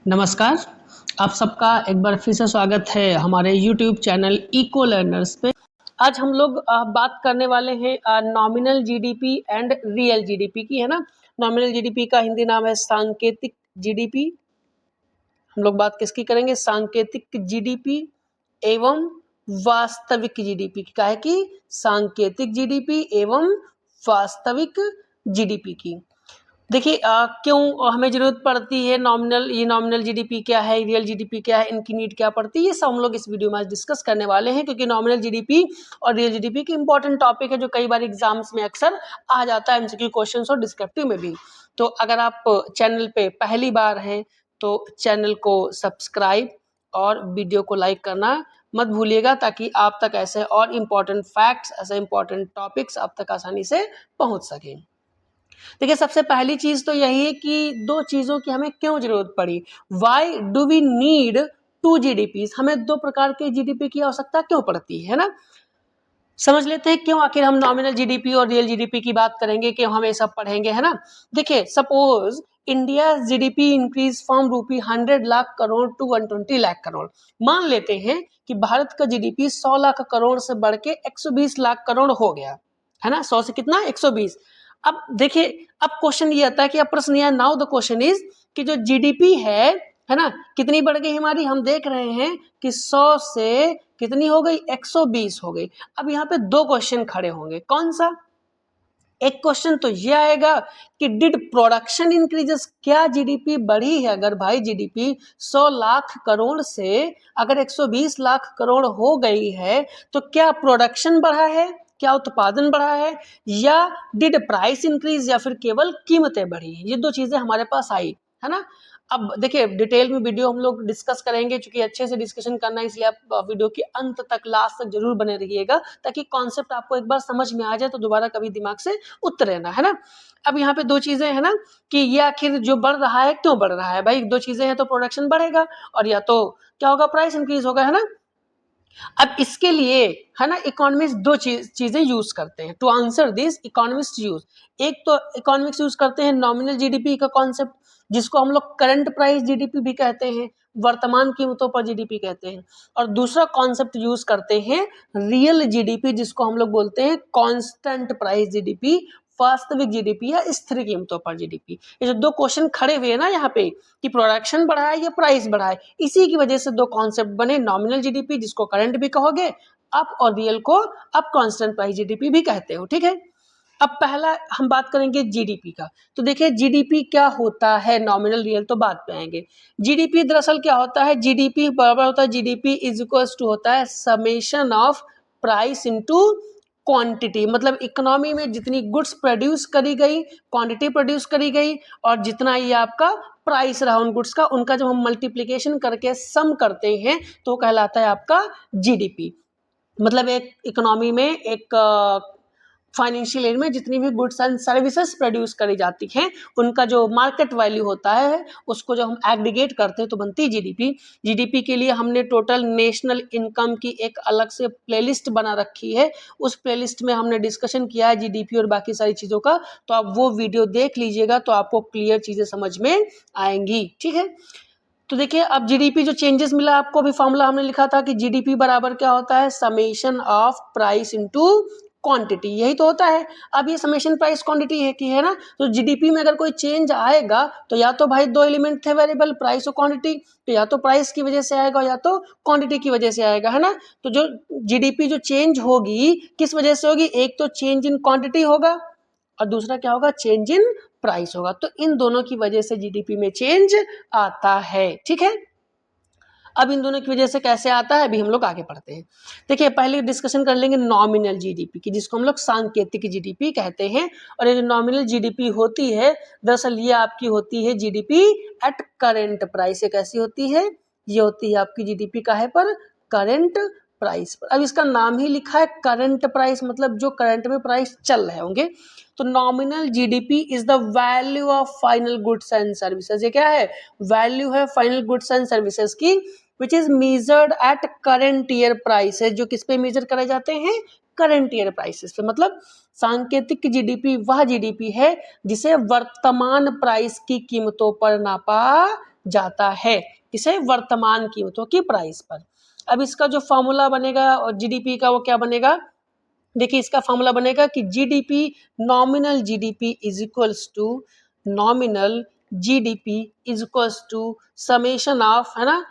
नमस्कार। आप सबका एक बार फिर से स्वागत है हमारे यूट्यूब चैनल इको लर्नर्स पे। आज हम लोग बात करने वाले हैं nominal GDP and real GDP की, है ना। नॉमिनल जीडीपी का हिंदी नाम है सांकेतिक जीडीपी। हम लोग बात किसकी करेंगे? सांकेतिक जीडीपी एवं वास्तविक जीडीपी की। काहे की? सांकेतिक जीडीपी एवं वास्तविक जीडीपी की। देखिए क्यों हमें जरूरत पड़ती है नॉमिनल, ये नॉमिनल जीडीपी क्या है, रियल जीडीपी क्या है, इनकी नीड क्या पड़ती है, ये सब हम लोग इस वीडियो में आज डिस्कस करने वाले हैं। क्योंकि नॉमिनल जीडीपी और रियल जीडीपी की इंपॉर्टेंट टॉपिक है जो कई बार एग्जाम्स में अक्सर आ जाता है, एमसीक्यू क्वेश्चंस और डिस्क्रिप्टिव में भी। तो अगर आप चैनल पे पहली बार हैं तो चैनल को सब्सक्राइब और वीडियो को लाइक करना मत भूलिएगा, ताकि आप तक ऐसे और इम्पोर्टेंट फैक्ट्स, ऐसे इम्पोर्टेंट टॉपिक्स आप तक आसानी से पहुंच सकें। देखिए, सबसे पहली चीज तो यही है कि दो चीजों की हमें क्यों जरूरत पड़ी। Why do we need to GDP? हमें दो प्रकार के जीडीपी की आवश्यकता क्यों पड़ती है ना। समझ लेते हैं क्यों आखिर हम नॉमिनल जीडीपी और रियल जीडीपी की बात करेंगे, क्यों हम ये सब पढ़ेंगे, है ना। देखिए, suppose India GDP increase from ₹100 lakh crore to 120 lakh crore. मान लेते हैं कि भारत का जीडीपी 100 लाख करोड़ से बढ़ के 120 लाख करोड़ हो गया, है ना। 100 से कितना? 120। अब देखिए, अब क्वेश्चन ये आता है कि अब प्रश्न यह, नाउ द क्वेश्चन इज कि जो जीडीपी है ना, कितनी बढ़ गई हमारी? हम देख रहे हैं कि 100 से कितनी हो गई? 120 हो गई। अब यहाँ पे दो क्वेश्चन खड़े होंगे। कौन सा? एक क्वेश्चन तो ये आएगा कि डिड प्रोडक्शन इंक्रीजेस? क्या जीडीपी बढ़ी है? अगर भाई जीडीपी 100 लाख करोड़ से अगर 120 लाख करोड़ हो गई है तो क्या प्रोडक्शन बढ़ा है, क्या उत्पादन बढ़ा है, या डिड प्राइस इंक्रीज, या फिर केवल कीमतें बढ़ी हैं? ये दो चीजें हमारे पास आई, है ना। अब देखिए, डिटेल में वीडियो हम लोग डिस्कस करेंगे, क्योंकि अच्छे से डिस्कशन करना है, इसलिए आप वीडियो के अंत तक, लास्ट तक जरूर बने रहिएगा, ताकि कॉन्सेप्ट आपको एक बार समझ में आ जाए तो दोबारा कभी दिमाग से उतरे ना, है ना। अब यहाँ पे दो चीजें है ना कि ये आखिर जो बढ़ रहा है क्यों बढ़ रहा है? भाई दो चीजें हैं, तो प्रोडक्शन बढ़ेगा और या तो क्या होगा? प्राइस इंक्रीज होगा, है ना। अब इसके लिए है ना, इकोनॉमिस्ट दो चीजें यूज करते हैं to answer this. Economist use, एक तो इकोनॉमिक्स यूज करते हैं नॉमिनल जीडीपी का कॉन्सेप्ट, जिसको हम लोग करंट प्राइस जीडीपी भी कहते हैं, वर्तमान कीमतों पर जीडीपी कहते हैं। और दूसरा कॉन्सेप्ट यूज करते हैं रियल जीडीपी, जिसको हम लोग बोलते हैं कांस्टेंट प्राइस जीडीपी, वास्तविक जीडीपी या स्थिर कीमतों पर जीडीपी। ये जो दो क्वेश्चन खड़े हुए हैं ना यहाँ पे कि प्रोडक्शन बढ़ा है या प्राइस बढ़ा है, इसी की वजह से दो कॉन्सेप्ट बने, नॉमिनल जीडीपी जिसको करंट भी कहोगे आप, और रियल को आप कांस्टेंट प्राइस जीडीपी भी कहते हो, ठीक है। अब पहला हम बात करेंगे जीडीपी का। तो देखिए, जीडीपी क्या होता है, नॉमिनल रियल तो बात पे आएंगे। जीडीपी दरअसल क्या होता है? जीडीपी बराबर होता है, जीडीपी इज इक्वल्स टू होता है summation of price into quantity. मतलब इकोनॉमी में जितनी गुड्स प्रोड्यूस करी गई, क्वांटिटी प्रोड्यूस करी गई, और जितना ये आपका प्राइस रहा उन गुड्स का, उनका जब हम मल्टीप्लिकेशन करके सम करते हैं तो कहलाता है आपका जीडीपी। मतलब एक इकोनॉमी में, एक फाइनेंशियल ईयर में जितनी भी गुड्स एंड सर्विसेज प्रोड्यूस करी जाती हैं, उनका जो मार्केट वैल्यू होता है, उसको जब हम एग्रीगेट करते हैं तो बनती है जीडीपी। जीडीपी के लिए हमने टोटल नेशनल इनकम की एक अलग से प्लेलिस्ट बना रखी है। उस प्लेलिस्ट में हमने डिस्कशन किया है जीडीपी और बाकी सारी चीज़ों का, तो आप वो वीडियो देख लीजिएगा तो आपको क्लियर चीज़ें समझ में आएंगी, ठीक है। तो देखिए, अब जीडीपी जो चेंजेस मिला आपको, अभी फॉर्मूला हमने लिखा था कि जीडीपी बराबर क्या होता है? Summation of price into quantity, यही तो होता है। अब ये समेशन प्राइस क्वांटिटी है कि, है ना। तो जीडीपी में अगर कोई चेंज आएगा तो या तो भाई दो एलिमेंट थे वेरिएबल, प्राइस और क्वांटिटी, तो या तो प्राइस की वजह से आएगा या तो क्वांटिटी की वजह से आएगा, है ना। तो जो जीडीपी जो चेंज होगी किस वजह से होगी? एक तो चेंज इन क्वांटिटी होगा और दूसरा क्या होगा? चेंज इन प्राइस होगा। तो इन दोनों की वजह से जीडीपी में चेंज आता है, ठीक है। अब इन दोनों की वजह से कैसे आता है, अभी हम लोग आगे पढ़ते हैं। देखिए, पहले डिस्कशन कर लेंगे नॉमिनल जीडीपी की, जिसको हम लोग सांकेतिक जीडीपी कहते हैं। और ये जो नॉमिनल जीडीपी होती है, दरअसल ये आपकी होती है जीडीपी एट करेंट प्राइस। ये कैसी होती है? ये होती है आपकी जीडीपी काहे पर? करंट प्राइस पर। अब इसका नाम ही लिखा है करंट प्राइस, मतलब जो करंट में प्राइस चल रहे होंगे। तो nominal GDP is the value of final goods and services. ये क्या है? वैल्यू है फाइनल गुड्स एंड सर्विसेज की, which is measured at current year prices. जो किस पे मेजर करे जाते हैं? करंट ईयर प्राइसेस पे। मतलब सांकेतिक जीडीपी वह जीडीपी है जिसे वर्तमान प्राइस की कीमतों पर नापा जाता है, किसे, वर्तमान कीमतों की प्राइस पर। अब इसका जो फॉर्मूला बनेगा और जीडीपी का वो क्या बनेगा, देखिए इसका फॉर्मूला बनेगा कि GDP, nominal GDP is equals to, nominal GDP is equals to summation of, है ना,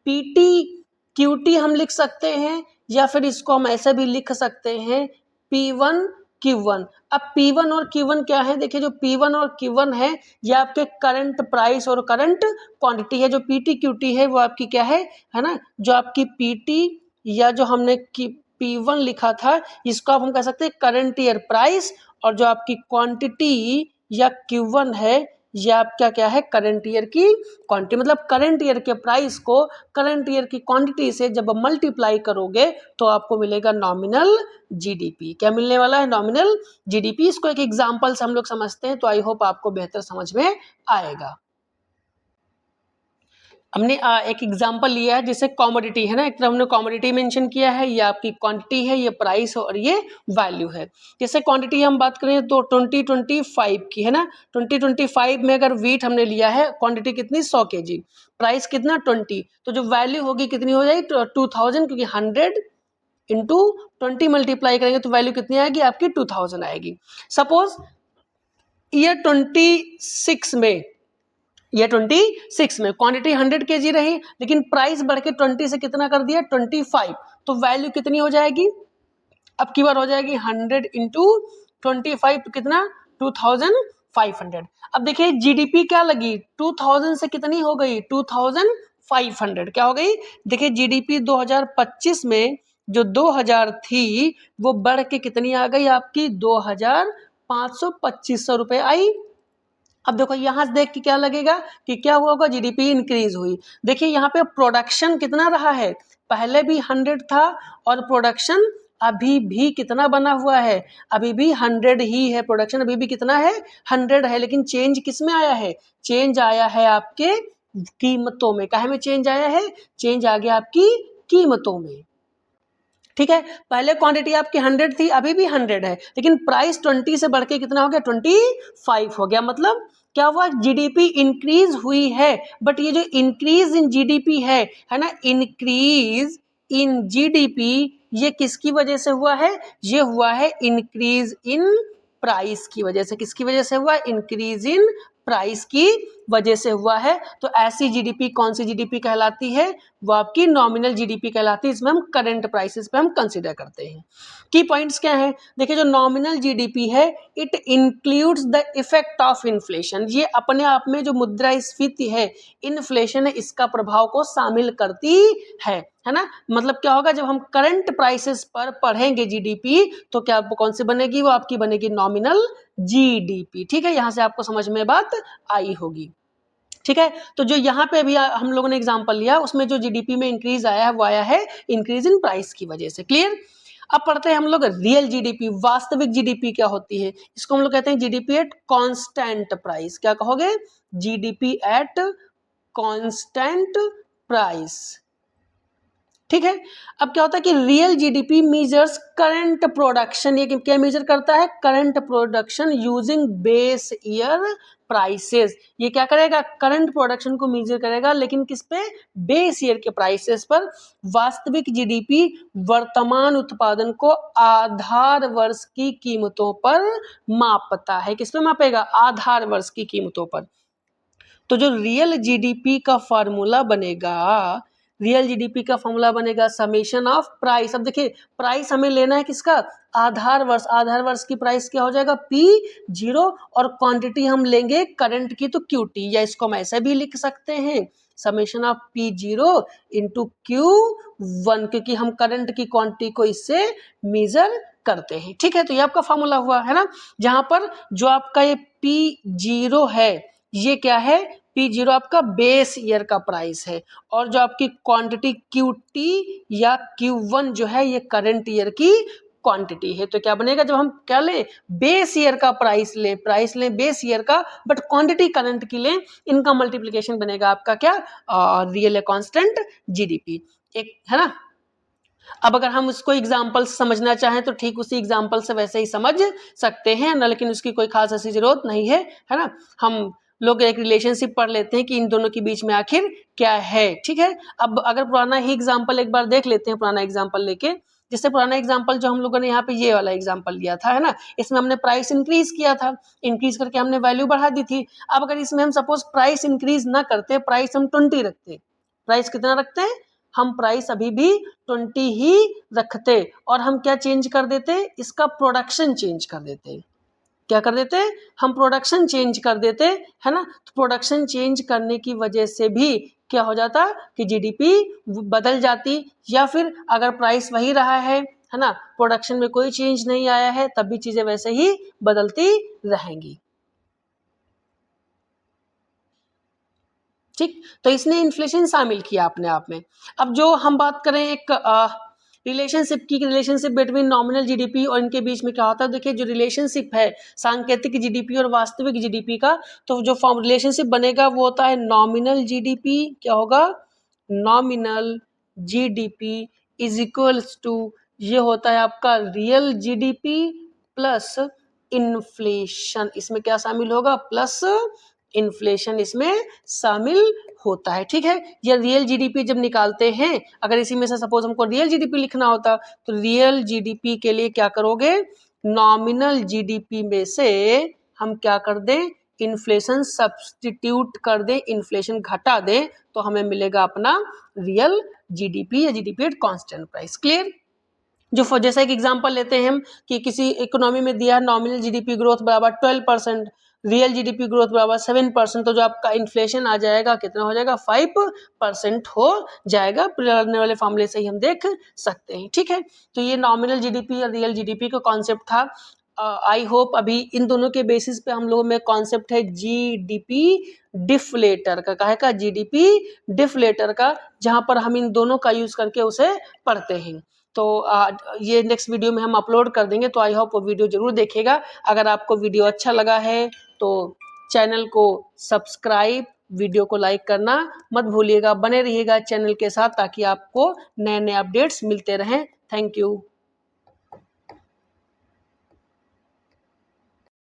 पीटी क्यूटी हम लिख सकते हैं, या फिर इसको हम ऐसे भी लिख सकते हैं P1 Q1। अब P1 और Q1 क्या है, देखिए जो P1 और Q1 है ये आपके करंट प्राइस और करंट क्वांटिटी है। जो PT QT है वो आपकी क्या है ना, जो आपकी PT या जो हमने P1 लिखा था इसको आप हम कह सकते हैं करंट ईयर प्राइस, और जो आपकी क्वांटिटी या Q1 है ये आपका क्या है, करंट ईयर की क्वांटिटी। मतलब करंट ईयर के प्राइस को करंट ईयर की क्वांटिटी से जब मल्टीप्लाई करोगे तो आपको मिलेगा नॉमिनल जीडीपी। क्या मिलने वाला है, नॉमिनल जीडीपी। इसको एक एग्जांपल से हम लोग समझते हैं तो आई होप आपको बेहतर समझ में आएगा। हमने एक एग्जांपल लिया है जैसे कॉमोडिटी है ना, एक तरफ हमने कॉमोडिटी मेंशन किया है, ये आपकी क्वांटिटी है, ये प्राइस और ये वैल्यू है। जैसे क्वांटिटी हम बात करें तो 2025 की है ना, 2025 में अगर वीट हमने लिया है, क्वांटिटी कितनी 100 kg, प्राइस कितना 20, तो जो वैल्यू होगी कितनी हो जाएगी 2000, क्योंकि 100 इंटू 20 मल्टीप्लाई करेंगे तो वैल्यू कितनी आएगी आपकी 2000 आएगी। सपोज ईयर 26 में, ये 26 में क्वांटिटी 100 kg रही, लेकिन प्राइस बढ़ के 20 से कितना कर दिया 25, तो वैल्यू कितनी हो जाएगी, अब की बार हो जाएगी 100 इंटू 25, तो कितना 2500। अब देखिए जीडीपी क्या लगी 2000 से कितनी हो गई 2500, क्या हो गई, देखिए जीडीपी 2025 में जो 2000 थी वो बढ़ के कितनी आ गई आपकी 2500 रुपए आई। अब देखो यहां से देख के क्या लगेगा कि क्या हुआ होगा, जीडीपी इंक्रीज हुई। देखिए यहाँ पे प्रोडक्शन कितना रहा है, पहले भी 100 था और प्रोडक्शन अभी भी कितना बना हुआ है, अभी भी 100 ही है, प्रोडक्शन अभी भी कितना है 100 है, लेकिन चेंज किस में आया है, चेंज आया है आपके कीमतों में। काहे में चेंज आया है, चेंज आ गया आपकी कीमतों में। ठीक है, पहले क्वांटिटी आपकी 100 थी, अभी भी 100 है, लेकिन प्राइस 20 से बढ़ के कितना हो गया 25 हो गया। मतलब क्या हुआ, जीडीपी इंक्रीज हुई है, बट ये जो इंक्रीज इन जीडीपी है ना, इंक्रीज इन जीडीपी ये किसकी वजह से हुआ है, ये हुआ है इंक्रीज इन प्राइस की वजह से। किसकी वजह से हुआ, इंक्रीज इन प्राइस की वजह से हुआ है। तो ऐसी जीडीपी कौन सी जीडीपी कहलाती है, वो आपकी नॉमिनल जीडीपी कहलाती है। इसमें हम करंट प्राइसेस पे हम कंसीडर करते हैं। की पॉइंट्स क्या है, देखिए जो नॉमिनल जीडीपी है it includes the effect of inflation, ये अपने आप में जो मुद्रास्फीति है, इन्फ्लेशन है, इसका प्रभाव को शामिल करती है ना। मतलब क्या होगा, जब हम करंट प्राइसेस पर पढ़ेंगे जीडीपी तो क्या कौन सी बनेगी, वो आपकी बनेगी नॉमिनल जीडीपी। ठीक है, यहां से आपको समझ में बात आई होगी। ठीक है, तो जो यहाँ पे अभी हम लोगों ने एग्जांपल लिया उसमें जो जीडीपी में इंक्रीज आया है वो आया है इंक्रीज इन प्राइस की वजह से। क्लियर। अब पढ़ते हैं हम लोग रियल जीडीपी, वास्तविक जीडीपी क्या होती है, इसको हम लोग कहते हैं जीडीपी एट कांस्टेंट प्राइस। क्या कहोगे, जीडीपी एट कांस्टेंट प्राइस। ठीक है, अब क्या होता है कि real GDP measures current production, ये क्या मेजर करता है, current production using base year prices. ये क्या करेगा, करंट प्रोडक्शन को मेजर करेगा, लेकिन किस पे, बेस ईयर के प्राइसेस पर। वास्तविक जीडीपी वर्तमान उत्पादन को आधार वर्ष की कीमतों पर मापता है। किस पे मापेगा, आधार वर्ष की कीमतों पर। तो जो रियल जीडीपी का फॉर्मूला बनेगा, रियल जीडीपी का फॉर्मूला बनेगा समेशन ऑफ प्राइस। अब देखिए प्राइस हमें लेना है किसका, आधार वर्ष, आधार वर्ष की प्राइस क्या हो जाएगा P0, और क्वांटिटी हम लेंगे करंट की तो QT, या इसको हम ऐसे भी लिख सकते हैं summation of P0 into Q1, क्योंकि हम करंट की क्वांटिटी को इससे मेजर करते हैं। ठीक है, तो ये आपका फॉर्मूला हुआ है ना, जहां पर जो आपका ये P0 है ये क्या है, P0 आपका बेस ईयर का प्राइस है, और जो आपकी क्वांटिटी QT या Q1 जो है ये करंट ईयर की क्वांटिटी है। तो क्या बनेगा, जब हम क्या लें, बेस ईयर का प्राइस लें बेस ईयर का, बट क्वांटिटी करंट की लें, इनका मल्टीप्लिकेशन बनेगा आपका क्या, रियल कांस्टेंट जीडीपी, एक है ना। अब अगर हम उसको एग्जाम्पल से समझना चाहें तो ठीक उसी एग्जाम्पल से वैसे ही समझ सकते हैं ना, लेकिन उसकी कोई खास ऐसी जरूरत नहीं है ना। हम लोग एक रिलेशनशिप पढ़ लेते हैं कि इन दोनों के बीच में आखिर क्या है। ठीक है, अब अगर पुराना ही एग्जाम्पल एक बार देख लेते हैं, पुराना एग्जाम्पल लेके, जिससे पुराना एग्जाम्पल जो हम लोगों ने यहाँ पे ये वाला एग्जाम्पल लिया था, है ना, इसमें हमने प्राइस इंक्रीज किया था, इंक्रीज करके हमने वैल्यू बढ़ा दी थी। अब अगर इसमें हम सपोज प्राइस इंक्रीज ना करते, प्राइस हम 20 रखते, प्राइस कितना रखते हैं हम, प्राइस अभी भी 20 ही रखते, और हम क्या चेंज कर देते, इसका प्रोडक्शन चेंज कर देते। क्या कर देते, हम प्रोडक्शन चेंज कर देते, है ना। तो प्रोडक्शन चेंज करने की वजह से भी क्या हो जाता कि जीडीपी बदल जाती, या फिर अगर प्राइस वही रहा है ना, प्रोडक्शन में कोई चेंज नहीं आया है, तब भी चीजें वैसे ही बदलती रहेंगी। ठीक, तो इसने इन्फ्लेशन शामिल किया अपने आप में। अब जो हम बात करें एक रिलेशनशिप की, रिलेशनशिप बिटवीन नॉमिनल जीडीपी और इनके बीच में क्या होता है, देखिए जो रिलेशनशिप है सांकेतिक जीडीपी और वास्तविक जीडीपी का, तो जो फॉर्म रिलेशनशिप बनेगा वो होता है नॉमिनल जीडीपी, क्या होगा, nominal GDP is equals to, ये होता है आपका रियल जीडीपी प्लस इन्फ्लेशन, इसमें क्या शामिल होगा, प्लस इन्फ्लेशन इसमें शामिल होता है। ठीक है, ये रियल जीडीपी जब निकालते हैं, अगर इसी में से सपोज हमको रियल जीडीपी लिखना होता, तो रियल जीडीपी के लिए क्या करोगे, नॉमिनल जीडीपी में से हम क्या कर दें, इन्फ्लेशन सब्स्टिट्यूट कर दें, इन्फ्लेशन घटा दें, तो हमें मिलेगा अपना रियल जीडीपी या GDP at constant price. Clear. जो जैसा एक एग्जांपल लेते हैं हम कि किसी इकोनॉमी में दिया है नॉमिनल जीडीपी ग्रोथ बराबर 12%, रियल जीडीपी ग्रोथ बराबर 7%, तो जो आपका इन्फ्लेशन आ जाएगा कितना हो जाएगा, 5% हो जाएगा। पुराने वाले फॉर्मूले से ही हम देख सकते हैं। ठीक है, तो ये नॉमिनल जीडीपी और रियल जीडीपी का कॉन्सेप्ट था। आई होप अभी इन दोनों के बेसिस पे हम लोगों में कॉन्सेप्ट है जीडीपी डिफ्लेटर का, काहे का, जीडीपी डिफ्लेटर का, जहां पर हम इन दोनों का यूज करके उसे पढ़ते हैं। तो ये नेक्स्ट वीडियो में हम अपलोड कर देंगे, तो आई होप वो वीडियो जरूर देखेगा। अगर आपको वीडियो अच्छा लगा है तो चैनल को सब्सक्राइब, वीडियो को लाइक करना मत भूलिएगा, बने रहिएगा चैनल के साथ ताकि आपको नए नए अपडेट्स मिलते रहें। Thank you.